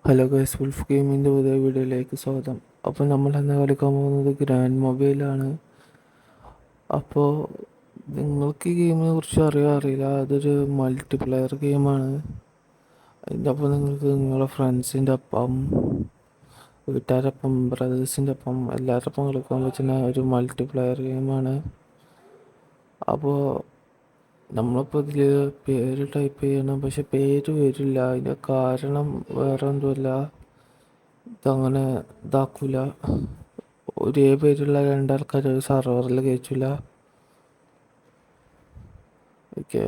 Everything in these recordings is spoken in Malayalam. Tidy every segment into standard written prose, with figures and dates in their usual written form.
ഹലോ ഗൈസ്, വുൾഫ് ഗെയിമിൻ്റെ പുതിയ വീഡിയോയിലേക്ക് സ്വാഗതം. അപ്പോൾ നമ്മൾ ഇന്ന് കളിക്കാൻ പോകുന്നത് ഗ്രാൻഡ് മൊബൈലാണ്. അപ്പോൾ നിങ്ങൾക്ക് ഈ ഗെയിമിനെ കുറിച്ച് അറിയില്ല, അതൊരു മൾട്ടിപ്ലെയർ ഗെയിമാണ്. അതിൻ്റെ ഒപ്പം നിങ്ങൾക്ക് നിങ്ങളുടെ ഫ്രണ്ട്സിൻ്റെ ഒപ്പം, വീട്ടുകാരൊപ്പം, ബ്രദേഴ്സിൻ്റെ ഒപ്പം എല്ലാവരുടെ ഒപ്പം കളിക്കാൻ പറ്റുന്ന ഒരു മൾട്ടിപ്ലെയർ ഗെയിമാണ്. അപ്പോൾ നമ്മളിപ്പോൾ ഇതിൽ പേര് ടൈപ്പ് ചെയ്യണം, പക്ഷെ പേര് വരില്ല. അതിൻ്റെ കാരണം വേറെ ഒന്നുമില്ല, ഇതങ്ങനെ ഇതാക്കൂല. ഒരേ പേരുള്ള രണ്ടാൾക്കാർ ഒരു സർവറിൽ കയറ്റില്ല. Okay,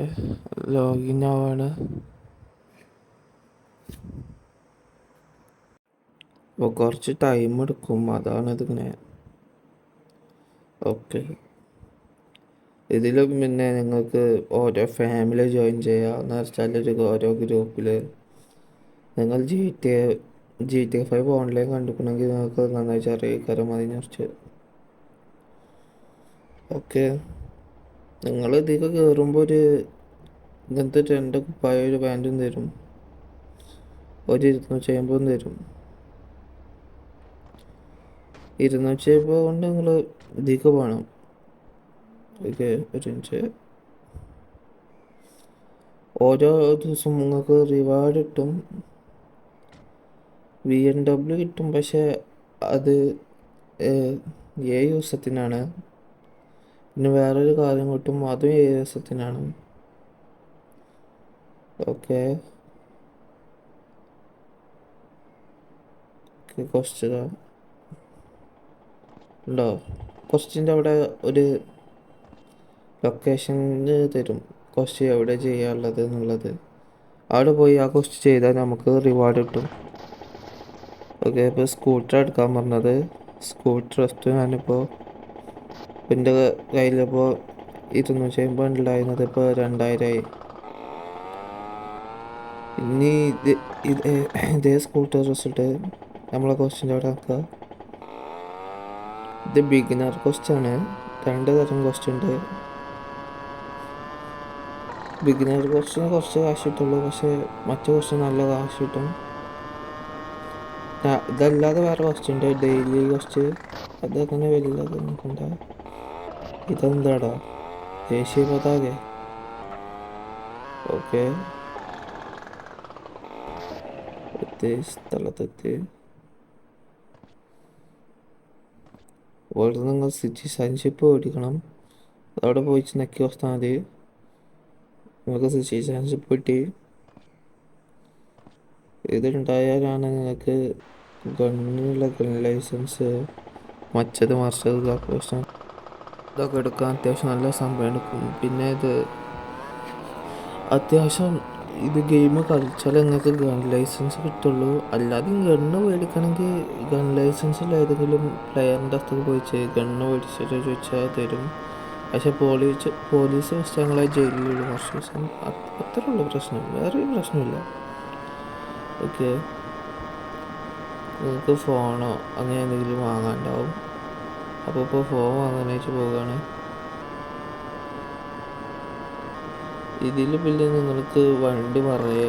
login ആവാണ്. അപ്പോൾ കുറച്ച് ടൈം എടുക്കും, അതാണ് ഇതിങ്ങനെ. ഓക്കെ, ഇതിലും പിന്നെ നിങ്ങൾക്ക് ഓരോ ഫാമിലി ജോയിൻ ചെയ്യാം. എന്ന് വെച്ചാൽ ഓരോ ഗ്രൂപ്പിൽ നിങ്ങൾ GTA 5 ഓൺലൈൻ കണ്ടിട്ടുണ്ടെങ്കിൽ നിങ്ങൾക്ക് നന്നായി അറിയിക്കാരം അതിനെക്കുറിച്ച്. ഓക്കെ, നിങ്ങൾ ഇതിലേക്ക് കയറുമ്പോൾ ഇങ്ങനത്തെ 2 കുപ്പായ ഒരു പാൻറ്റും തരും, ഒരു 250 തരും. 250 കൊണ്ട് നിങ്ങൾ ഇതിലേക്ക് പോകണം. ഓക്കെ, ഒരു മിനിറ്റ്. ഓരോ ദിവസം നിങ്ങൾക്ക് റിവാർഡ് കിട്ടും, BMW കിട്ടും. പക്ഷെ അത് 7 ദിവസത്തിനാണ്. പിന്നെ വേറൊരു കാര്യം കിട്ടും, അതും 7 ദിവസത്തിനാണ്. ഓക്കെ, ക്വസ്റ്റ്യൻ ഉണ്ടോ? ക്വസ്റ്റ്യൻ്റെ അവിടെ ഒരു ലൊക്കേഷന് തരും, ക്വസ്റ്റ്യൻ എവിടെ ചെയ്യാനുള്ളത് എന്നുള്ളത്. അവിടെ പോയി ആ ക്വസ്റ്റ്യൻ ചെയ്താൽ നമുക്ക് റിവാർഡ് കിട്ടും. ഓക്കെ, ഇപ്പോൾ സ്കൂട്ടർ എടുക്കാൻ പറഞ്ഞത്. സ്കൂട്ടർ ഫസ്റ്റ് ഞാനിപ്പോൾ എൻ്റെ കയ്യിലിപ്പോൾ 250 ഉണ്ടായിരുന്നത് ഇപ്പോൾ 2000ആയി. ഇനി ഇതേ സ്കൂട്ടർ റിസൾട്ട് നമ്മളെ ക്വസ്റ്റ്യൻ്റെ അവിടെ ആക്കുക. ഇത് ബിഗിനർ ക്വസ്റ്റ്യൻ ആണ്. 2 തരം ക്വസ്റ്റ്യൻ ഉണ്ട്. ബിഗിനർ ക്വസ്റ്റ്യന് കുറച്ച് കാശ് കിട്ടുള്ളൂ, പക്ഷേ മറ്റു ക്വസ്റ്റ്യൻ നല്ല കാശ് കിട്ടും. ഇതല്ലാതെ വേറെ ക്വസ്റ്റ്യൻ ഉണ്ട്, ഡെയിലി ക്വസ്റ്റ്യൻ. അതങ്ങനെ വലുത് നോക്കണ്ട. ഇതെന്താടാ, ദേശീയ പതാക. ഓക്കെ, സ്ഥലത്തെത്തി. ഇവിടെ നിങ്ങൾ സിറ്റിസൺഷിപ്പ് മേടിക്കണം. അവിടെ പോയി നെക്കി വന്നാൽ മതി, നിങ്ങൾക്ക് സിറ്റിസൺഷിപ്പ് കിട്ടി. ഇതുണ്ടായാലാണ് നിങ്ങൾക്ക് ഗണ്ണിനുള്ള ഗൺ ലൈസൻസ്, മറ്റത് മറിച്ചത് ഇതൊക്കെ എടുക്കാൻ അത്യാവശ്യം നല്ല സമയം എടുക്കും. പിന്നെ അത്യാവശ്യം ഗെയിം കളിച്ചാൽ നിങ്ങൾക്ക് ഗൺ ലൈസൻസ് കിട്ടുള്ളൂ. അല്ലാതെ ഗണ്ണ് മേടിക്കണമെങ്കിൽ ഗൺ ലൈസൻസിൽ ഏതെങ്കിലും പ്ലെയറിൻ്റെ അടുത്ത് പോയി ഗണ്ണ് മേടിച്ചിട്ട് ചോദിച്ചാൽ തരും. പക്ഷെ പോലീസ് വെച്ച് ഞങ്ങളെ ജയിലിലുള്ള കുറച്ച് ദിവസം. അത്രേ ഉള്ളൂ പ്രശ്നം, വേറെ പ്രശ്നമില്ല. ഓക്കെ, നിങ്ങൾക്ക് ഫോണോ അങ്ങനെ എന്തെങ്കിലും വാങ്ങാനുണ്ടാവും. അപ്പോൾ ഇപ്പോൾ ഫോൺ വാങ്ങാനായിട്ട് പോവുകയാണ്. ഇതിൽ പിന്നെ നിങ്ങൾക്ക് വണ്ടി പറയേ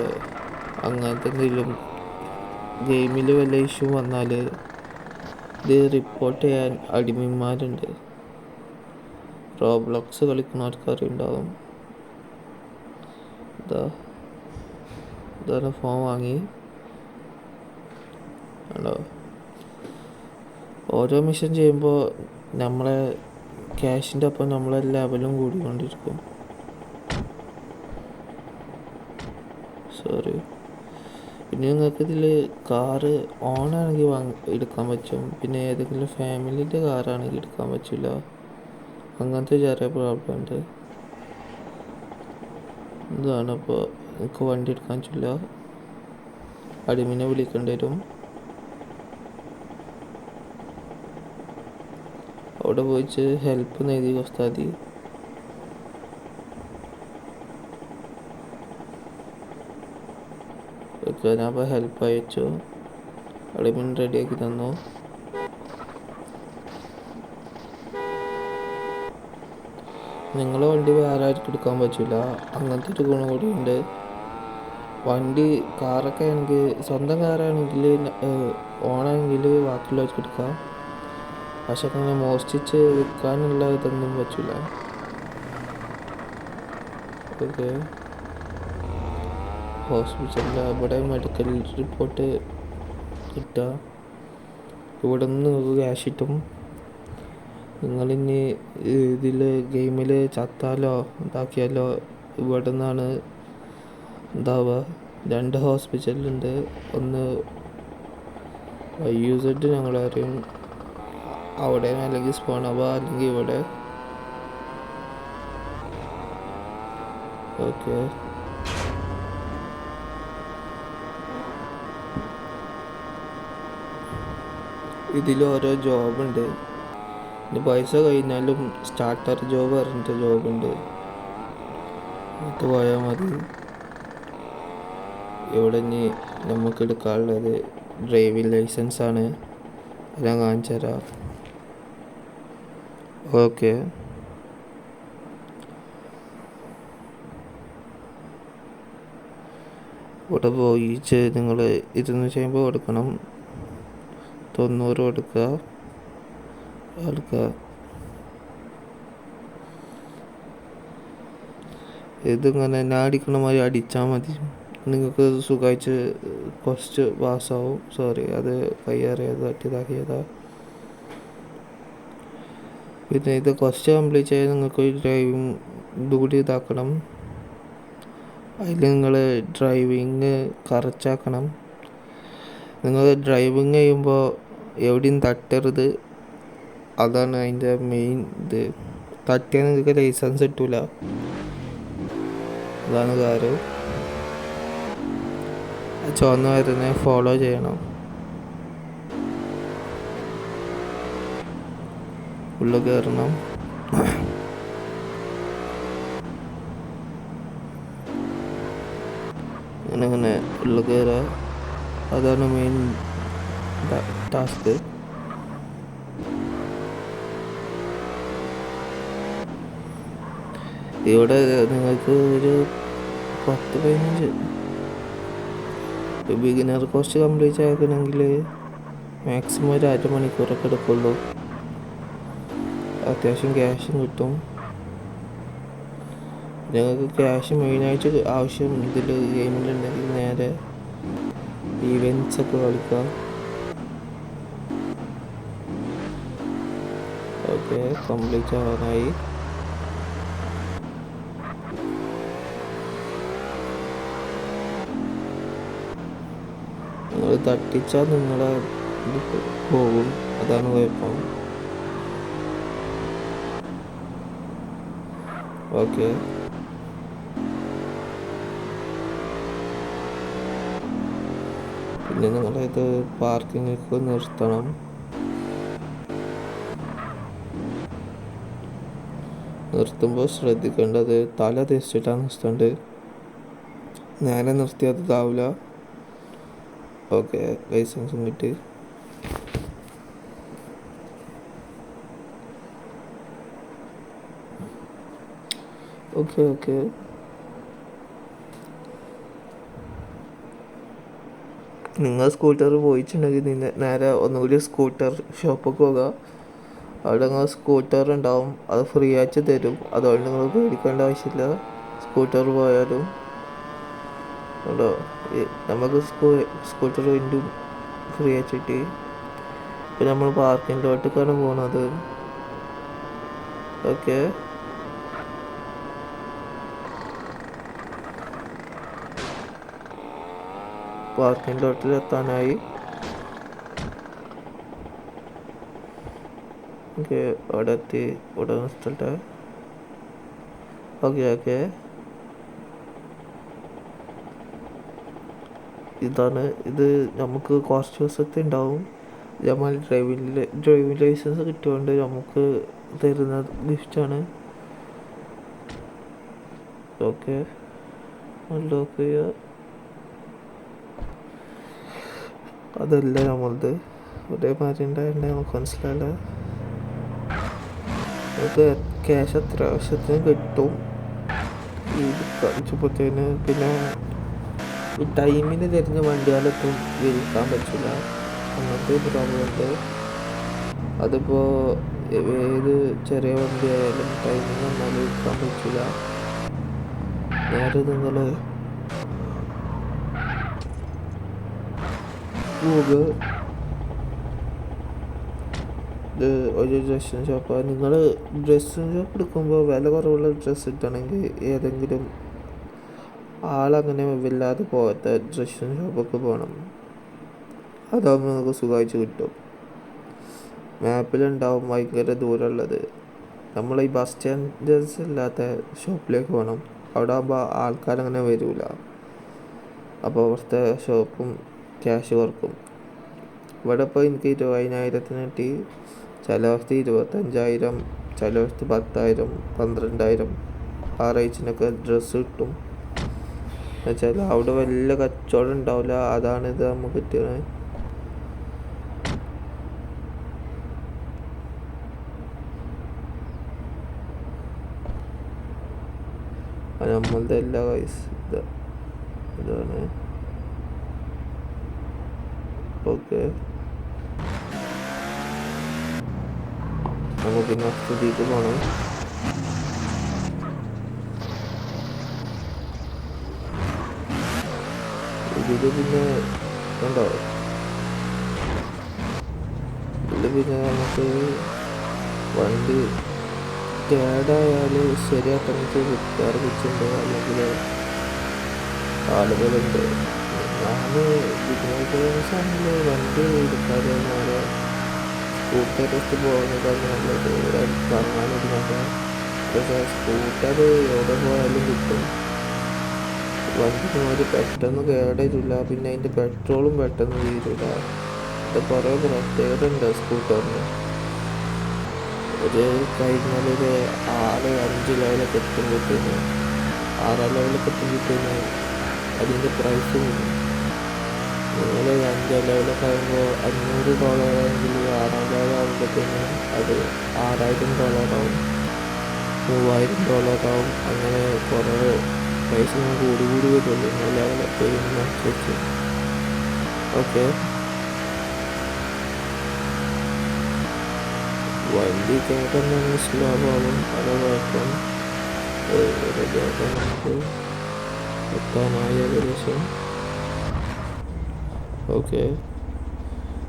അങ്ങനത്തെ എന്തെങ്കിലും ഗെയിമിൽ വല്ല ഇഷ്യൂ വന്നാൽ ഇത് റിപ്പോർട്ട് ചെയ്യാൻ അടിമന്മാരുണ്ട്. റോബ്ലോക്സ് കളിക്കുന്നവർക്ക് അറിയുണ്ടാവും. ഇതാണ് ഫോൺ വാങ്ങി. ആണോ, ഓരോ മിഷൻ ചെയ്യുമ്പോൾ നമ്മളെ ക്യാഷിൻ്റെ ഒപ്പം നമ്മളെ ലെവലും കൂടിക്കൊണ്ടിരിക്കും. സോറി. പിന്നെ നിങ്ങൾക്ക് ഇതിൽ കാറ് ഓണാണെങ്കിൽ എടുക്കാൻ പറ്റും, പിന്നെ ഏതെങ്കിലും ഫാമിലിൻ്റെ കാറാണെങ്കിൽ എടുക്കാൻ പറ്റില്ല. അങ്ങനത്തെ ചെറിയ പ്രോബ്ലം ഉണ്ട്. ഇതാണ് ഇപ്പോൾ എനിക്ക് വണ്ടി എടുക്കാൻ പറ്റില്ല, അടിമിനെ വിളിക്കേണ്ടി വരും. അവിടെ പോയിട്ട് ഹെൽപ്പ് നേടി വസ്താതി. ഞാൻ അപ്പോൾ ഹെൽപ്പ് അയച്ചു, അടിമിൻ റെഡിയാക്കി തന്നു. നിങ്ങളെ വണ്ടി വേറെ ആർക്കും എടുക്കാൻ പറ്റില്ല, അങ്ങനത്തെ ഒരു ഗുണം കൂടി ഉണ്ട്. വണ്ടി കാറൊക്കെ ആണെങ്കിൽ സ്വന്തം കാറാണെങ്കിൽ ഓണാണെങ്കിൽ ബാക്കിയുള്ളവർക്ക് എടുക്കാം. പക്ഷെ അങ്ങനെ മോഷ്ടിച്ച് വിൽക്കാനുള്ള ഇതൊന്നും പറ്റില്ല. ഓക്കെ, ഹോസ്പിറ്റലിൽ അവിടെ മെഡിക്കൽ റിപ്പോർട്ട് കിട്ടുക, ഇവിടെ നിന്ന് നിങ്ങൾക്ക് ക്യാഷ് കിട്ടും. നിങ്ങളിനി ഇതിൽ ഗെയിമിൽ ചത്താലോ ഇതാക്കിയാലോ ഇവിടെ നിന്നാണ് ഉണ്ടാവുക. 2 ഹോസ്പിറ്റലുണ്ട്. ഒന്ന് YUZ ഞങ്ങളറിയും, അവിടെ അല്ലെങ്കിൽ സ്പോണവ അല്ലെങ്കിൽ ഇവിടെ. ഓക്കെ, ഇതിൽ ഓരോ ജോബുണ്ട്. ഇനി പൈസ കഴിഞ്ഞാലും സ്റ്റാർട്ടർ ജോബ് പറഞ്ഞിട്ട് ജോബുണ്ട്, അത് പോയാൽ മതി. ഇവിടെ ഇനി നമുക്ക് എടുക്കാനുള്ളത് ഡ്രൈവിംഗ് ലൈസൻസ് ആണ്, ഞാൻ കാണിച്ചു തരാം. ഓക്കെ, ഇവിടെ പോയി നിങ്ങൾ 250 കൊടുക്കണം. 90 കൊടുക്കുക. ഇതിങ്ങനെ ഞാൻ അടിക്കണ മാതിരി അടിച്ചാൽ മതി, നിങ്ങൾക്ക് സുഖമായിട്ട് കുറച്ച് പാസ്സാവും. സോറി, അത് കയ്യേറിയത് പറ്റിയതാക്കിയതാ. പിന്നെ ഇത് കുറച്ച് കംപ്ലീറ്റ് ചെയ്യാൻ നിങ്ങൾക്ക് ഡ്രൈവിംഗ് ഇതുകൂടി ഇതാക്കണം. അതിൽ നിങ്ങൾ ഡ്രൈവിങ് കറക്റ്റാക്കണം. നിങ്ങൾ ഡ്രൈവിങ് ചെയ്യുമ്പോൾ എവിടെയും തട്ടരുത്, അതാണ് അതിൻ്റെ മെയിൻ ഇത്. തട്ടിയാൽ നിങ്ങൾക്ക് ലൈസൻസ് കിട്ടില്ല, അതാണ് കാര്യം. ചുവന്ന വരുന്നേ ഫോളോ ചെയ്യണം. ഉള്ളിൽ കയറണം. അങ്ങനെ ഉള്ളിൽ കയറുക, അതാണ് മെയിൻ ടാസ്ക്. ഇവിടെ നിങ്ങൾക്ക് ഒരു 10-15 ബിഗിനർ കോഴ്സ് കംപ്ലീറ്റ് ആക്കണമെങ്കിൽ മാക്സിമം ഒരു 1/2 മണിക്കൂറൊക്കെ എടുക്കുള്ളൂ. അത്യാവശ്യം ക്യാഷും കിട്ടും. ഞങ്ങൾക്ക് ക്യാഷ് മെയിനായിട്ട് ആവശ്യം ഇതിൽ ഗെയിമിലുണ്ടെങ്കിൽ നേരെ ഈവൻറ്റ്സൊക്കെ കളിക്കാം. ഓക്കെ, കംപ്ലീറ്റ് ആവാനായി. നിങ്ങൾ തട്ടിച്ചാൽ നിങ്ങളെ ഇത് പോകും, അതാണ് കുഴപ്പം. ഓക്കെ, പിന്നെ നിങ്ങളിത് പാർക്കിങ്ങിലേക്ക് നിർത്തണം. നിർത്തുമ്പോൾ ശ്രദ്ധിക്കേണ്ടത് തല തിരിച്ചിട്ടാണ് നിർത്തേണ്ടത്, നേരെ നിർത്തിയാൽ ഇതാവില്ല. ഓക്കെ, ലൈസൻസും കിട്ടി. ഓക്കെ, നിങ്ങൾ സ്കൂട്ടർ പോയിട്ടുണ്ടെങ്കിൽ നേരെ ഒന്നുകൂടി സ്കൂട്ടർ ഷോപ്പിൽ പോകുക. അവിടെ നിങ്ങൾ സ്കൂട്ടർ ഉണ്ടാവും, അത് ഫ്രീ ആയിട്ട് തരും. അതുകൊണ്ട് നിങ്ങൾ പേടിക്കേണ്ട ആവശ്യമില്ല സ്കൂട്ടർ പോയാലും. കേട്ടോ, നമുക്ക് സ്കൂട്ടർ വീണ്ടും ഫ്രീ ആയിട്ട് കിട്ടി. ഇപ്പം നമ്മൾ പാർക്കിങ്ങിലോട്ടേക്കാണ് പോകുന്നത്. ഓക്കെ, പാർക്കിംഗ് ലോട്ടിൽ എത്താനായി. ഓക്കെ, അവിടെ എത്തി. ഇവിടെ നിർത്തട്ടെ. ഓക്കെ, ഇതാണ് ഇത്. നമുക്ക് കുറച്ച് ദിവസത്തെ ഉണ്ടാവും. നമ്മൾ ഡ്രൈവിംഗ് ലൈസൻസ് കിട്ടിയോണ്ട് നമുക്ക് തരുന്ന ഗിഫ്റ്റാണ്. ഓക്കെ, ലോക്ക് ചെയ്യുക. അതല്ല നമ്മളത് ഒരേമാതിരി ഉണ്ടായിട്ട് നമുക്ക് മനസ്സിലായില്ല. നമുക്ക് ക്യാഷ് അത്യാവശ്യത്തിന് കിട്ടും ഈ കളിച്ചപ്പോഴത്തേന്. പിന്നെ ഈ ടൈമിന് തിരിഞ്ഞ വണ്ടികളൊന്നും വിൽക്കാൻ പറ്റില്ല, അങ്ങനത്തെ ഒരു പ്രോബ്ലം ഉണ്ട്. അതിപ്പോൾ ഏത് ചെറിയ വണ്ടി ആയാലും ടൈമിന് വന്നാൽ വിൽക്കാൻ പറ്റില്ല. നേരെ നിങ്ങൾ ഇത് ഒരു ഡ്രസ്സിങ് ഷോപ്പാണ്. നിങ്ങൾ ഡ്രസ്സിങ് ഷോപ്പ് എടുക്കുമ്പോൾ വില കുറവുള്ള ഡ്രസ്സ് ഇട്ടണമെങ്കിൽ ഏതെങ്കിലും ആളങ്ങനെ വല്ലാതെ പോകാത്ത ഡ്രസ്സിങ് ഷോപ്പൊക്കെ പോകണം. അതാകുമ്പോൾ നിങ്ങൾക്ക് സുഖമായിട്ട് കിട്ടും. മാപ്പിലുണ്ടാവും ഭയങ്കര ദൂരമുള്ളത്. നമ്മൾ ഈ ബസ് സ്റ്റാൻഡേഴ്സ് ഇല്ലാത്ത ഷോപ്പിലേക്ക് പോകണം. അവിടെ ആകുമ്പോൾ ആൾക്കാരങ്ങനെ വരില്ല. അപ്പോൾ അവിടുത്തെ ഷോപ്പും ക്യാഷ് കുറക്കും. ഇവിടെ ഇപ്പോൾ എനിക്ക് 20,000 കിട്ടി. ചില ദിവസത്ത് 25,000, ചില ദിവസത്ത് 10,000, 12,000 ആ റേഞ്ചിനൊക്കെ ഡ്രസ്സ് കിട്ടും. എന്നുവെച്ചാൽ അവിടെ വലിയ കച്ചവടം ഉണ്ടാവില്ല. അതാണിത് നമുക്ക് കിട്ടിയത്. നമ്മളത് എല്ലാ ഇതാണ്. ഓക്കെ, നമുക്ക് നെക്സ്റ്റ് പോകണം. ഇതിൽ പിന്നെ കണ്ടോ, ഇതിൽ പിന്നെ നമുക്ക് വണ്ടി കേടായാൽ ശരിയാക്കണമെങ്കിൽ റിപ്പയർ വെച്ചിട്ടുണ്ട്, അല്ലെങ്കിൽ ആളുകളുണ്ട്. ഞാൻ ബിസിനസ് വണ്ടി എടുക്കാതെ നേരെ സ്കൂട്ടറിലേക്ക് പോകുന്നതാണ് നല്ലത്. കറങ്ങാനിരുന്നത്. പക്ഷേ സ്കൂട്ടർ എവിടെ പോയാലും കിട്ടും. വണ്ടി ഒരു പെട്ടെന്ന് കേടരില്ല, പിന്നെ അതിൻ്റെ പെട്രോളും പെട്ടെന്ന് തീരില്ല. ഇത് കുറേ പ്രത്യേകത ഉണ്ട് സ്കൂട്ടറിന്. ഒരു കഴിഞ്ഞാലൊരു 6-5 ലെവലൊക്കെ എത്തുമ്പോഴത്തേന്, 6 ലെവലൊക്കെ എത്തുമ്പോഴത്തേന് അതിൻ്റെ പ്രൈസ് കൂടും. നിങ്ങൾ 5 ലെവലൊക്കെ ആകുമ്പോൾ $500 ആണെങ്കിൽ 6 ലെവൽ ആകുമ്പോഴത്തേന് അത് $6,000 ആവും, $3,000 ആവും. അങ്ങനെ കുറേ പ്രൈസ് കൂടി വരുള്ളൂ നിങ്ങൾ ലെവലൊക്കെ ചെയ്യുന്നതിനനുസരിച്ച്. ഓക്കെ, വണ്ടി കേട്ടെന്ന് സ്ലോ ആവും. അത് കുഴപ്പം റെഡിയാക്കാൻ നമുക്ക് എത്താനായി ഏകദേശം. ഓക്കെ,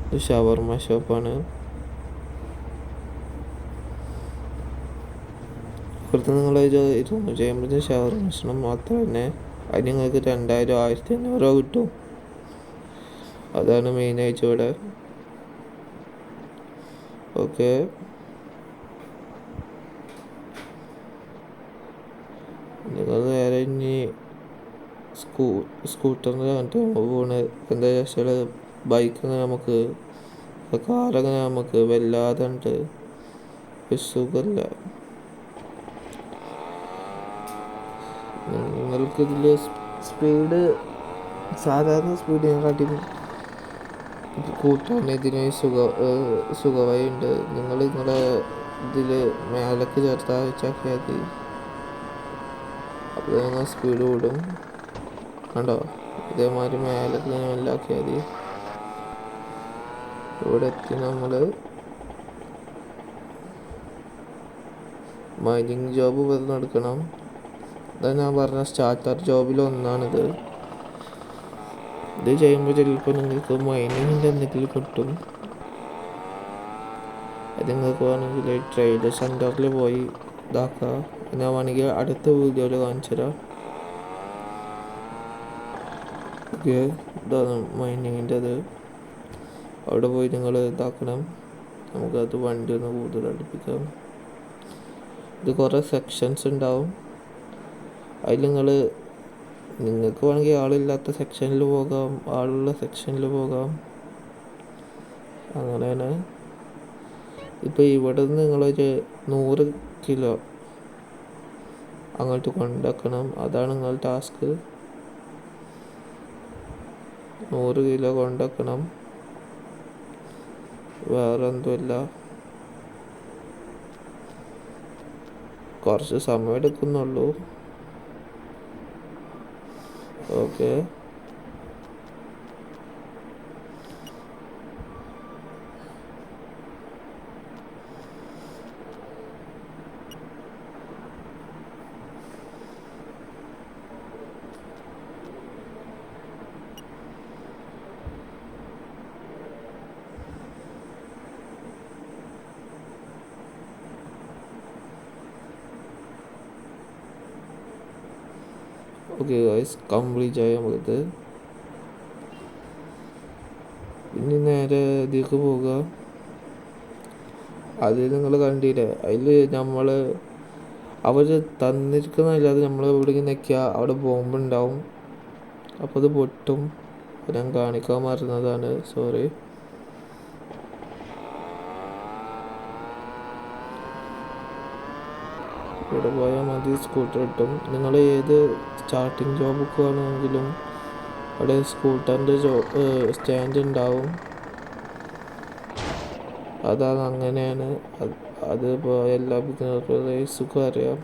ഇത് ഷവർമ ഷോപ്പാണ്. ഇപ്പോഴത്തെ നിങ്ങൾ 250 ഷവർമ ഭക്ഷണം മാത്രം തന്നെ അതിന് നിങ്ങൾക്ക് 2,000, 1,500 കിട്ടും. അതാണ് മെയിനായിട്ട് ഇവിടെ. ഓക്കെ, നിങ്ങൾ നേരെ ഇനി സ്കൂട്ടറിന് കണ്ടിട്ട് പോകുന്നത്. എന്താ വെച്ചാൽ ബൈക്കങ്ങനെ നമുക്ക്, കാറങ്ങനെ നമുക്ക് വല്ലാതെ സുഖമില്ല. നിങ്ങൾക്കിതിൽ സ്പീഡ് സാധാരണ സ്പീഡിനെക്കാട്ടി കൂട്ടാൻ ഇതിന് സുഖമായി ഉണ്ട്. നിങ്ങളുടെ ഇതിൽ മേലേക്ക് ചേർത്താക്കിയാൽ മതി. അപ്പോൾ നിങ്ങൾ സ്പീഡ് കൂടും. കണ്ടോ, ഇതേമാതിരി മേലേക്ക് മെല്ലാക്കിയാൽ മതി. ഇവിടെ എത്തി നമ്മൾ മൈനിങ് ജോബ് എടുക്കണം. അതാ ഞാൻ പറഞ്ഞ സ്റ്റാർട്ടർ ജോബിലൊന്നാണിത്. ഇത് ചെയ്യുമ്പോൾ ചിലപ്പോൾ നിങ്ങൾക്ക് മൈനിങ്ങിൻ്റെ എന്തെങ്കിലും കിട്ടും. അത് നിങ്ങൾക്ക് വേണമെങ്കിൽ ട്രേഡ് സെൻറ്ററിൽ പോയി ഇതാക്കാം. ഞാൻ വേണമെങ്കിൽ അടുത്ത വീഡിയോയിൽ കാണിച്ചു തരാം. ഓക്കെ, ഇതാണ് മൈനിങ്ങിൻ്റെത്. അവിടെ പോയി നിങ്ങൾ ഇതാക്കണം. നമുക്കത് വണ്ടി ഒന്ന് കൂടുതൽ അടുപ്പിക്കാം. ഇത് കുറേ സെക്ഷൻസ് ഉണ്ടാവും. അതിൽ നിങ്ങൾക്ക് വേണമെങ്കിൽ ആളില്ലാത്ത സെക്ഷനിൽ പോകാം, ആളുള്ള സെക്ഷനിൽ പോകാം. അങ്ങനെയാണ്. ഇപ്പോൾ ഇവിടെ നിന്ന് നിങ്ങളൊരു 100 കിലോ അങ്ങോട്ട് കൊണ്ടാക്കണം. അതാണ് നിങ്ങളുടെ ടാസ്ക്. 100 കിലോ കൊണ്ടാക്കണം, വേറെ എന്തുമില്ല. കുറച്ച് സമയം എടുക്കുന്നുള്ളൂ. ഓക്കെ, ഓക്കെ ഗൈസ്, കംപ്ലീറ്റ് ആയി നമുക്കിത്. ഇനി നേരെ ഇതിലേക്ക് പോവുക. അതിൽ നിങ്ങൾ കണ്ടില്ലേ, അതിൽ നമ്മൾ അവർ തന്നിരിക്കുന്നതല്ലാതെ നമ്മൾ എവിടെയെങ്കിലും നിൽക്കുക അവിടെ ബോംബുണ്ടാവും. അപ്പോൾ അത് പൊട്ടും. ഞാൻ കാണിക്കാൻ മറന്നതാണ്, സോറി. ഇവിടെ പോയാൽ മതി, സ്കൂട്ടർ കിട്ടും. നിങ്ങൾ ഏത് സ്റ്റാർട്ടിങ് ജോബൊക്കെ ആണെങ്കിലും അവിടെ സ്കൂട്ടറിൻ്റെ സ്റ്റാൻഡ് ഉണ്ടാവും. അതാണ്, അങ്ങനെയാണ്. അതിപ്പോൾ എല്ലാ ബിഗിനർ പ്ലേയേഴ്സുക്കും അറിയാം.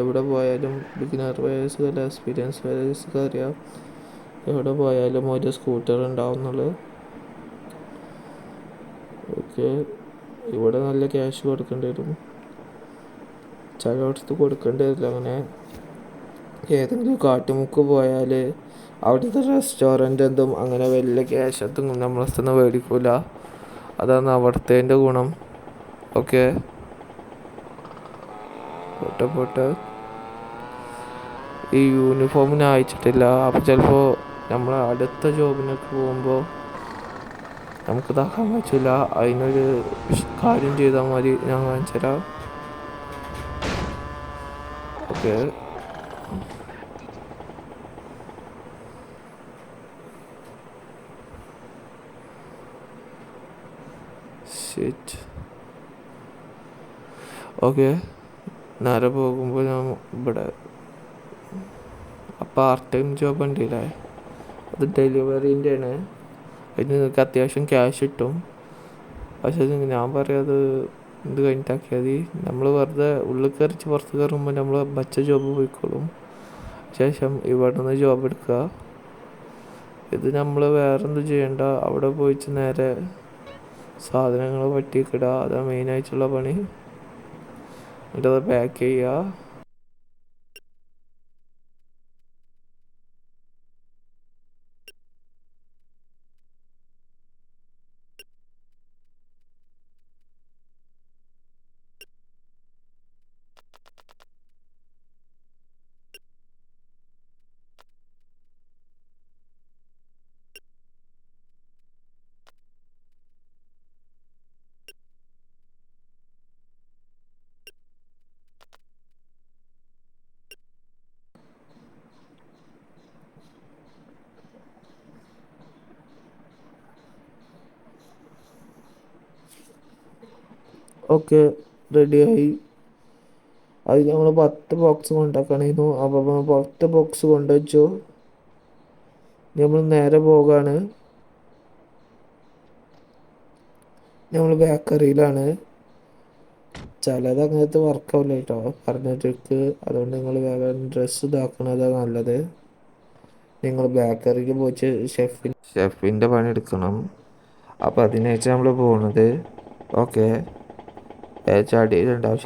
എവിടെ പോയാലും ബിഗിനർ പ്ലേയേഴ്സ് അല്ല, എക്സ്പീരിയൻസ് പ്ലേയേഴ്സൊക്കെ അറിയാം എവിടെ പോയാലും ഒരു സ്കൂട്ടർ ഉണ്ടാവും എന്നുള്ളത്. ഓക്കെ, ഇവിടെ നല്ല ക്യാഷ് കൊടുക്കേണ്ടി വരും. ചിലയിടത്ത് കൊടുക്കേണ്ടി വരില്ല. അങ്ങനെ ഏതെങ്കിലും കാട്ടുമുക്ക് പോയാൽ അവിടുത്തെ റെസ്റ്റോറൻ്റ് എന്തും അങ്ങനെ വലിയ ക്യാഷ് എത്തും നമ്മളെ സ്ഥലത്ത് മേടിക്കില്ല. അതാണ് അവിടുത്തെ ഗുണം. ഓക്കെ, പോട്ടെ. ഈ യൂണിഫോമിന് അയച്ചിട്ടില്ല. അപ്പോൾ ചിലപ്പോൾ നമ്മൾ അടുത്ത ജോബിനൊക്കെ പോകുമ്പോൾ നമുക്ക് ഇതാക്കാൻ പറ്റില്ല. അതിനൊരു കാര്യം ചെയ്താൽ മതി, ഞാൻ കാണിച്ചു തരാം. Okay, okay. നേരെ പോകുമ്പോൾ ഞാൻ ഇവിടെ പാർട്ട് ടൈം ജോബ് ഉണ്ടല്ലേ, അത് ഡെലിവറീൻ്റെ ആണ്. അതിന് നിങ്ങൾക്ക് അത്യാവശ്യം ക്യാഷ് കിട്ടും. പക്ഷേ ഞാൻ പറയാത് ഇത് കഴിഞ്ഞിട്ടാക്കിയാൽ മതി. നമ്മൾ വെറുതെ ഉള്ളിൽ കയറിച്ച് പുറത്ത് കയറുമ്പോൾ നമ്മൾ ബച്ച ജോബ് പോയിക്കോളും. ശേഷം ഇവിടെ നിന്ന് ജോബ് എടുക്കുക. ഇത് നമ്മൾ വേറെന്തും ചെയ്യണ്ട, അവിടെ പോയിച്ച് നേരെ സാധനങ്ങൾ പറ്റിക്കിടുക. അതാണ് മെയിനായിട്ടുള്ള പണി. എന്നിട്ടത് പാക്ക് ചെയ്യുക. ഓക്കെ, റെഡിയായി. അത് നമ്മൾ 10 ബോക്സ് കൊണ്ടാക്കണമായിരുന്നു. അപ്പോൾ 10 ബോക്സ് കൊണ്ടുവച്ചു. നമ്മൾ നേരെ പോകാണ്. നമ്മൾ ബേക്കറിയിലാണ്. ചിലത് അങ്ങനത്തെ വർക്കാവില്ല കേട്ടോ, പറഞ്ഞിട്ട്. അതുകൊണ്ട് നിങ്ങൾ വേഗം ഡ്രസ്സ് ഇതാക്കണതാണ് നല്ലത്. നിങ്ങൾ ബേക്കറിക്ക് പോയിട്ട് ഷെഫിൻ്റെ പണി എടുക്കണം. അപ്പോൾ അതിനേച്ച് നമ്മൾ പോകുന്നത്. ഓക്കെ, ചടിയിലുണ്ടാവും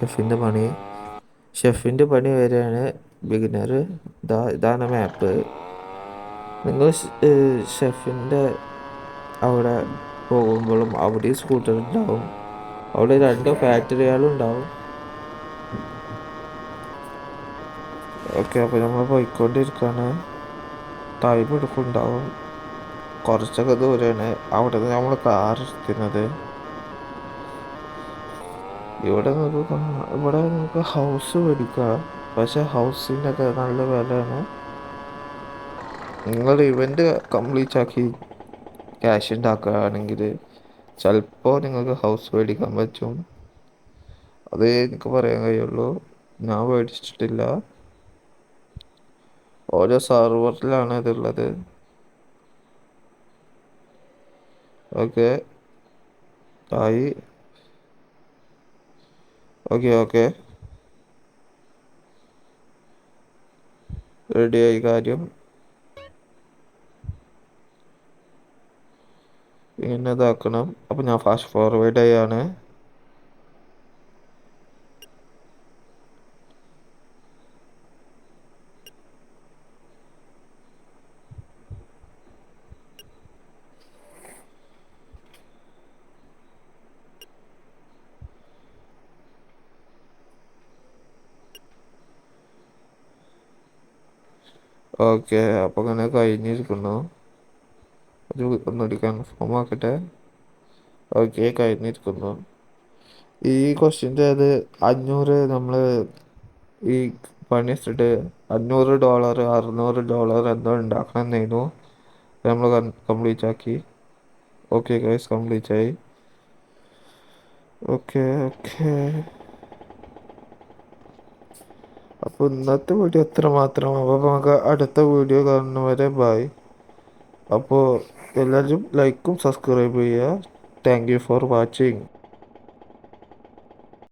ഷെഫിൻ്റെ പണി വരെയാണ് ബിഗിനർ. ഇതാണ് മാപ്പ്. നിങ്ങൾ ഷെഫിൻ്റെ അവിടെ പോകുമ്പോഴും അവിടെ സ്കൂട്ടർ ഉണ്ടാവും. അവിടെ 2 ഫാക്ടറികളും ഉണ്ടാവും. ഓക്കെ, അപ്പോൾ നമ്മൾ പോയിക്കൊണ്ടിരിക്കുകയാണ്. ടൈം എടുക്കുന്നുണ്ടാവും. കുറച്ചൊക്കെ ദൂരെയാണ് അവിടെ നിന്ന് നമ്മൾ കാർ എടുക്കുന്നത്. ഇവിടെ നമുക്ക് ഹൗസ് മേടിക്കാം. പക്ഷെ ഹൗസിനൊക്കെ നല്ല വിലയാണ്. നിങ്ങൾ ഇവൻ്റ് കംപ്ലീറ്റ് ആക്കി ക്യാഷ് ഉണ്ടാക്കുകയാണെങ്കിൽ ചിലപ്പോൾ നിങ്ങൾക്ക് ഹൗസ് മേടിക്കാൻ പറ്റും. അത് എനിക്ക് പറയാൻ കഴിയുള്ളൂ. ഞാൻ മേടിച്ചിട്ടില്ല. ഓരോ സർവറിലാണ് ഇതുള്ളത്. ഓക്കെ ആയി. ഓക്കെ റെഡിയായി കാര്യം. ഇങ്ങനെ ഇതാക്കണം. അപ്പം ഞാൻ ഫാസ്റ്റ് ഫോർവേഡ് ചെയ്യാണ്. ഓക്കെ, അപ്പോൾ അങ്ങനെ കഴിഞ്ഞിരിക്കുന്നു. ഒരു ഒന്നുകൂടി കൺഫേം ആക്കട്ടെ. ഓക്കെ, കഴിഞ്ഞിരിക്കുന്നു. ഈ ക്വസ്റ്റ്യൻ്റെ അത് 500 നമ്മൾ ഈ പണി വെച്ചിട്ട് $500 $600 എന്തോ ഉണ്ടാക്കണം എന്നായിരുന്നു. നമ്മൾ കംപ്ലീറ്റ് ആക്കി. ഓക്കെ ഗൈസ്, കംപ്ലീറ്റ് ആയി. ഓക്കെ ഓക്കെ, അപ്പോൾ ഇന്നത്തെ വീഡിയോ എത്ര മാത്രം. അപ്പോൾ നമുക്ക് അടുത്ത വീഡിയോ കാണുന്നവരെ ബൈ. അപ്പോൾ എല്ലാവരും ലൈക്കും സബ്സ്ക്രൈബ് ചെയ്യുക. Thank you for watching.